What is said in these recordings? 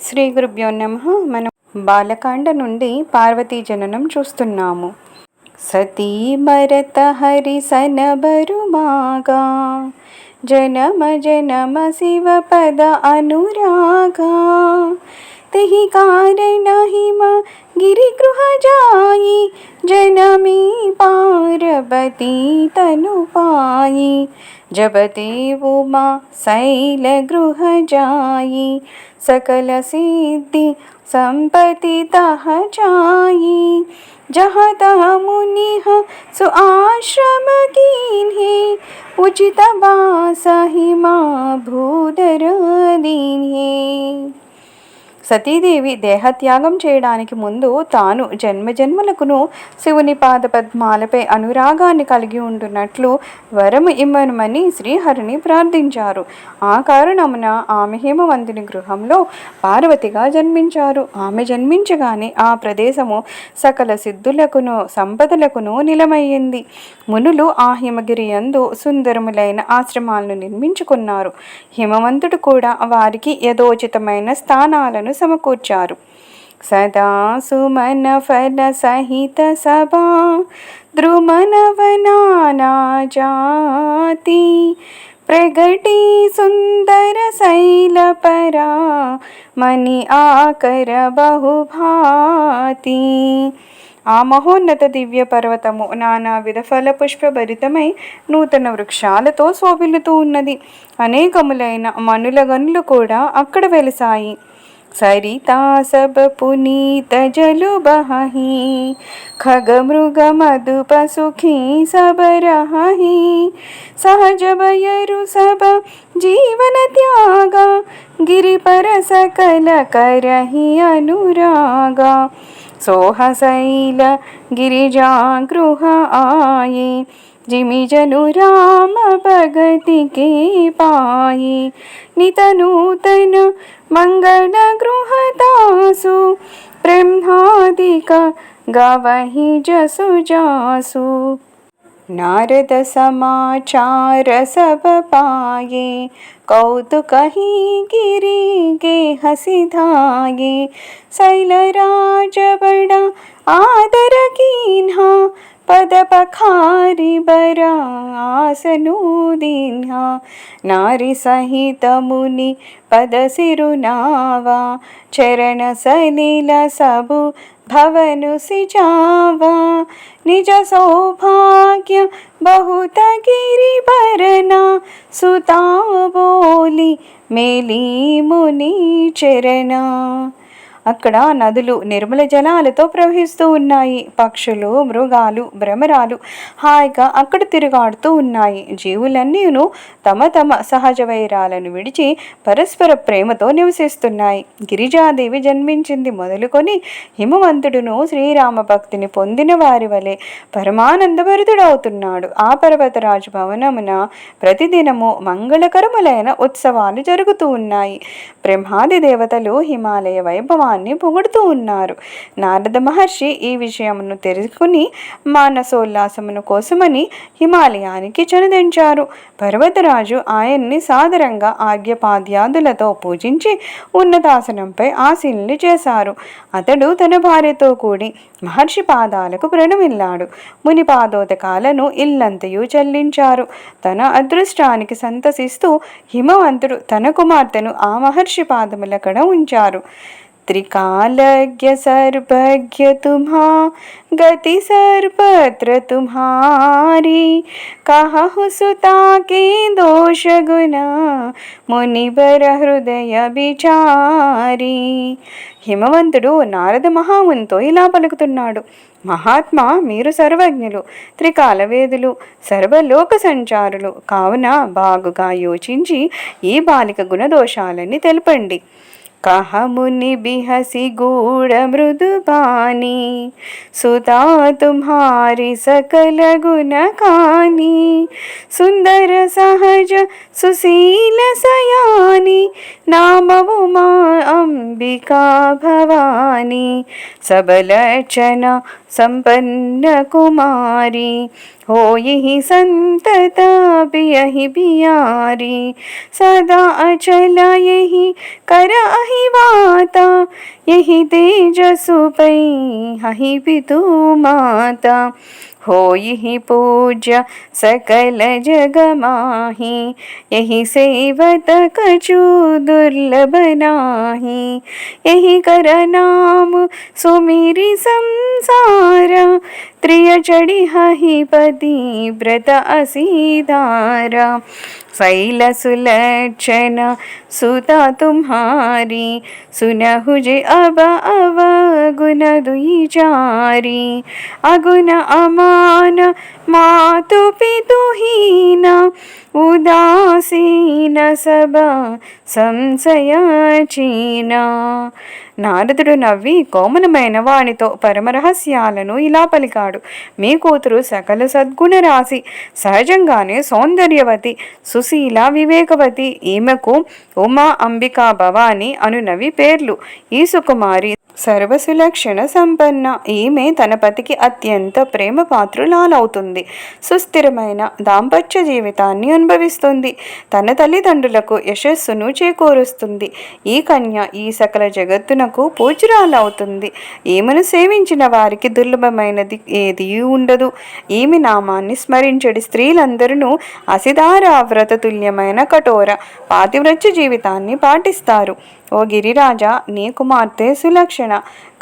శ్రీ గురుభ్యో నమః. మనం బాలకాండ నుండి పార్వతీ జననం చూస్తున్నాము. సతీ భరత హరి సనబరుమాగా జనమ జనమ శివ పద అనురాగా तहि कारण हिम गिरि गृह जाई जनमी पार्वती तनु पाई जबते उमा शैल गृह जाई सकल सिद्धि संपत्ति तह जाई जहाँ तह मुनि सु आश्रम कीन्हे उचित वास हिमा भूधर दीन्हे. సతీదేవి దేహత్యాగం చేయడానికి ముందు తాను జన్మజన్మలకును శివుని పాద పద్మాలపై అనురాగాన్ని కలిగి ఉంటున్నట్లు వరము ఇమ్మనుమని శ్రీహరిని ప్రార్థించారు. ఆ కారణమున ఆమె హిమవంతుని గృహంలో పార్వతిగా జన్మించారు. ఆమె జన్మించగానే ఆ ప్రదేశము సకల సిద్ధులకును సంపదలకును నిలమయ్యింది. మునులు ఆ హిమగిరి యందు సుందరములైన ఆశ్రమాలను నిర్మించుకున్నారు. హిమవంతుడు కూడా వారికి యథోచితమైన స్థానాలను సమకూర్చారు. సదా సుమన ఫల సహిత సభా ద్రుమనవనానా జాతి ప్రగటి సుందర శైల పరా మణి ఆకర బహుభాతి. ఆ మహోన్నత దివ్య పర్వతము నానావిధ ఫల పుష్పభరితమై నూతన వృక్షాలతో శోభిల్లుతూ ఉన్నది. అనేకములైన మనుల గనులు కూడా అక్కడ వెలిసాయి. సరితా సబ పునీత జలు బహి ఖగ మృగ మధు పశుఖీ సబ రహి సహజ బయరు సబ జీవన త్యాగ గిరి పర సకల కరహి అనురాగా सोहशैल गिरिजा गृह आये जिमि जनु राम भगति के पाये नित नूतन मंगल गृह दासु ब्रह्मादिक गवहि जसु जासु नारद समाचार सब पाये कौतुक ही गिरी गे हसी धाये शैलराज बड़ा आदर कीन्हा पद पखारी बरा आसनु दीन्हा नारी सहित मुनि पद सिरुनावा चरण सलील सबु भवनु सिजावा निज सौभाग्य बहुत गिरि भरना सुता बोली मेली मुनि चरना. అక్కడ నదులు నిర్మల జలాలతో ప్రవహిస్తూ ఉన్నాయి. పక్షులు మృగాలు భ్రమరాలు హాయిగా అక్కడ తిరుగాడుతూ ఉన్నాయి. జీవులన్నీను తమ తమ సహజ వైరాలను విడిచి పరస్పర ప్రేమతో నివసిస్తున్నాయి. గిరిజాదేవి జన్మించింది మొదలుకొని హిమవంతుడును శ్రీరామ భక్తిని పొందిన వారి వలె పరమానందభరితుడవుతున్నాడు. ఆ పర్వతరాజు భవనమున ప్రతిదినము మంగళకరములైన ఉత్సవాలు జరుగుతూ ఉన్నాయి. బ్రహ్మాది దేవతలు హిమాలయ వైభవాన్ని పొగుడుతూ ఉన్నారు. నారద మహర్షి ఈ విషయమును తెలుసుకుని మానసోల్లాసమును కోసమని హిమాలయానికి చనుదించారు. పర్వతరాజు ఆయన్ని సాదరంగా ఆర్ఘ్యపాద్యాదులతో పూజించి ఉన్నతాసనంపై ఆసీనులు చేశారు. అతడు తన భార్యతో కూడి మహర్షి పాదాలకు ప్రణమిల్లాడు. ముని పాదోదకాలను ఇల్లంతయు చెల్లించారు. తన అదృష్టానికి సంతసిస్తూ హిమవంతుడు తన కుమార్తెను ఆ మహర్షి పాదముల కడ ఉంచారు. त्रिकालज्ञ सर्वज्ञ तुम्हा गति सर्वत्र तुम्हारी कहु सुता के दोष गुना मुनिबर हृदय विचारी. హిమవంతుడు నారద మహామునితో ఇలా పలుకుతున్నాడు. మహాత్మా, మీరు సర్వజ్ఞులు, త్రికాలవేదులు, సర్వలోక సంచారులు కావున బాగుగా యోచించి ఈ బాలిక గుణదోషాలని తెలపండి. कह मुनि बिहसी गूढ़ मृदु बानी सुता तुम्हारी सकल गुण कानी सुंदर सहज सुशील सयानी नाम उमा अंबिका भवानी सबलचन संपन्न कुमारी हो यही संतत बियहि बियारी सदा अचल यही कर अहि वात यही तेजसु पै हहि पितु माता होई पूज्य सकल जग माही यही सेवत कछु दुर्लभ नाही यही कर नाम सुमिरि संसार त्रिय चढ़ी हहि पति व्रत असीधारा शैल सुलक्षण सुता तुम्हारी सुनहु जे अब गुण दुई चारी अगुण अमान मातु पितु हीन ఉదాసీన సభ సంశయచీన. నారదుడు నవ్వి కోమలమైన వానితో పరమరహస్యాలను ఇలా పలికాడు. మీ కూతురు సకల సద్గుణ రాశి, సహజంగానే సౌందర్యవతి, సుశీల, వివేకవతి. ఈమెకు ఉమా, అంబికా, భవాని అనునవి పేర్లు. ఈ సుకుమారి సర్వసులక్షణ సంపన్న. ఈమె తన పతికి అత్యంత ప్రేమ పాత్రులాలవుతుంది. సుస్థిరమైన దాంపత్య జీవితాన్ని అనుభవిస్తుంది. తన తల్లిదండ్రులకు యశస్సును చేకూరుస్తుంది. ఈ కన్య ఈ సకల జగత్తునకు పూజ్యురాలవుతుంది. ఈమెను సేవించిన వారికి దుర్లభమైనది ఏది ఉండదు. ఈమె నామాన్ని స్మరించడి స్త్రీలందరూ అసిధార వ్రతతుల్యమైన కఠోర పాతివ్రత్య జీవితాన్ని పాటిస్తారు. ఓ గిరిరాజా, నీ కుమార్తె సులక్షణ,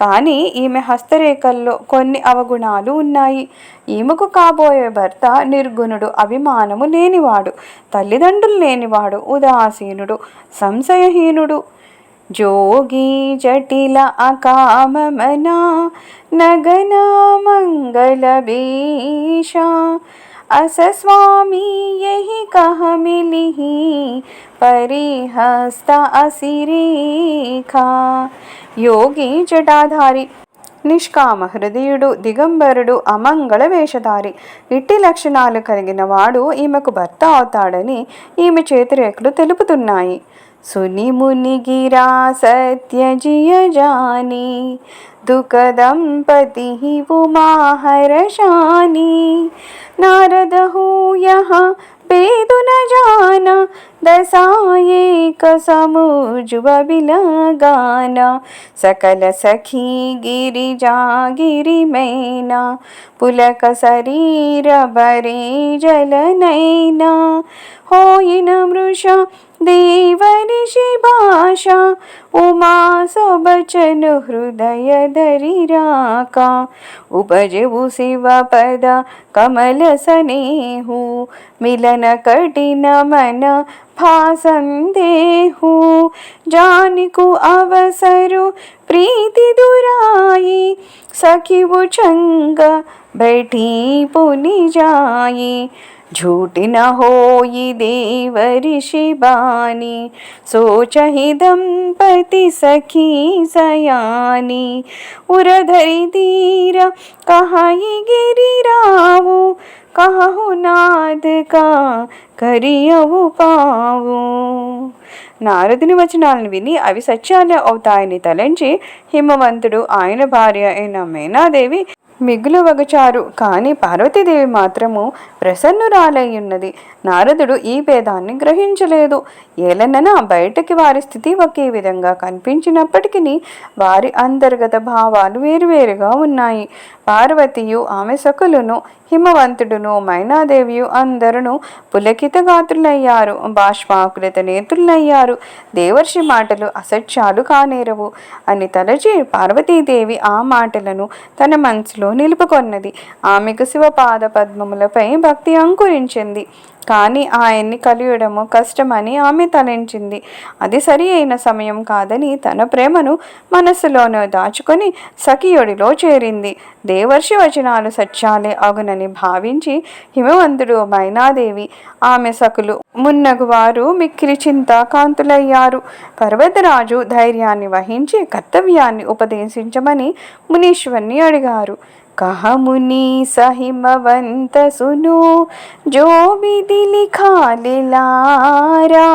కానీ ఈమె హస్తరేఖల్లో కొన్ని అవగుణాలు ఉన్నాయి. ఈమెకు కాబోయే భర్త నిర్గుణుడు, అభిమానము లేనివాడు, తల్లిదండ్రులు లేనివాడు, ఉదాసీనుడు, సంశయహీనుడు. జోగి జటిల అకామమనా నగన మంగళ భీష अस स्वामी यही कह मिलिहि परिहस्त असिरेखा. యోగి జటాధారి, నిష్కామ హృదయుడు, దిగంబరుడు, అమంగళ వేషధారి. ఇట్టి లక్షణాలు కలిగిన వాడు ఈమెకు భర్త అవుతాడని ఈమె చేతిరేఖలు తెలుపుతున్నాయి. సుని ముని గిరా సత్య జియ జాని दुख दंपति उमा हर्षानी नारद हो यहाँ बेदु न जाना दसाएक समुझ बिलगाना सकल सखी गिरिजा गिरि मैना पुलक शरीर बरे जल नैना होइन मृषा देव ऋषि भाषा उमा सोबचन हृदय धरि राका उपजु शिव पद कमल सनेहु मिलन कठिन मन भासंदेहु जानिकु अवसरु प्रीति दुराई सखी चंग बैठी पुनि जाई झूठ न होई देव ऋषि बानी सोचहि दंपति सखी सयानी उरधरि धीर कहाई गिरिरावु कहु नाद का करियవు పావు. నారదుని వచనాలను విని అవి సత్యాలే అవుతాయని తలంచి హిమవంతుడు ఆయన భార్య అయిన మేనాదేవి మిగులు వగచారు. కానీ పార్వతీదేవి మాత్రము ప్రసన్నురాలయ్యున్నది. నారదుడు ఈ భేదాన్ని గ్రహించలేదు. ఏలనన బయటకి వారి స్థితి ఒకే విధంగా కనిపించినప్పటికీ వారి అంతర్గత భావాలు వేరువేరుగా ఉన్నాయి. పార్వతియు ఆమె సకులును హిమవంతుడును మైనాదేవియు అందరూ పులకిత గాత్రులయ్యారు, బాష్పాకృత నేత్రులయ్యారు. దేవర్షి మాటలు అసత్యాలు కానేరవు అని తలచి పార్వతీదేవి ఆ మాటలను తన మనసులో నిలుపుకొన్నది. ఆమెకు శివపాద పద్మములపై భక్తి అంకురించింది. కానీ ఆయన్ని కలియడము కష్టమని ఆమె తలంచింది. అది సరి అయిన సమయం కాదని తన ప్రేమను మనస్సులోనే దాచుకొని సఖియుడిలో చేరింది. దేవర్షి వచనాలు సత్యాలే అగునని భావించి హిమవంతుడు, మైనాదేవి, ఆమె సకులు మున్నగు వారు మిక్కిలి చింతాకాంతులయ్యారు. పర్వతరాజు ధైర్యాన్ని వహించి కర్తవ్యాన్ని ఉపదేశించమని మునీశ్వరుని అడిగారు. कहमुनि सहिमवंत सुनो, जो विधि लिखा लिलारा।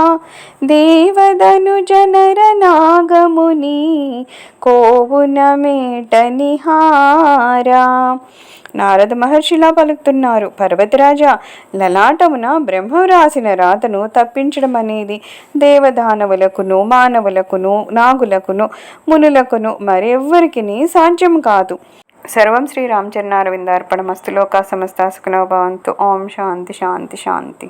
देवदनुजनर नागमुनि, కోవున మేటనిహారా. నారద మహర్షిలా పలుకుతున్నారు: పర్వతరాజా, లలాటమున బ్రహ్మ రాసిన రాతను తప్పించడం అనేది దేవదానవులకును, మానవులకును, నాగులకును, మునులకును మరెవ్వరికి సాధ్యం కాదు. సర్వం శ్రీరామచరణారవిందార్పణమస్తు. లోకా సమస్తా సుఖినో భవంతు. ఓం శాంతి శాంతి శాంతి.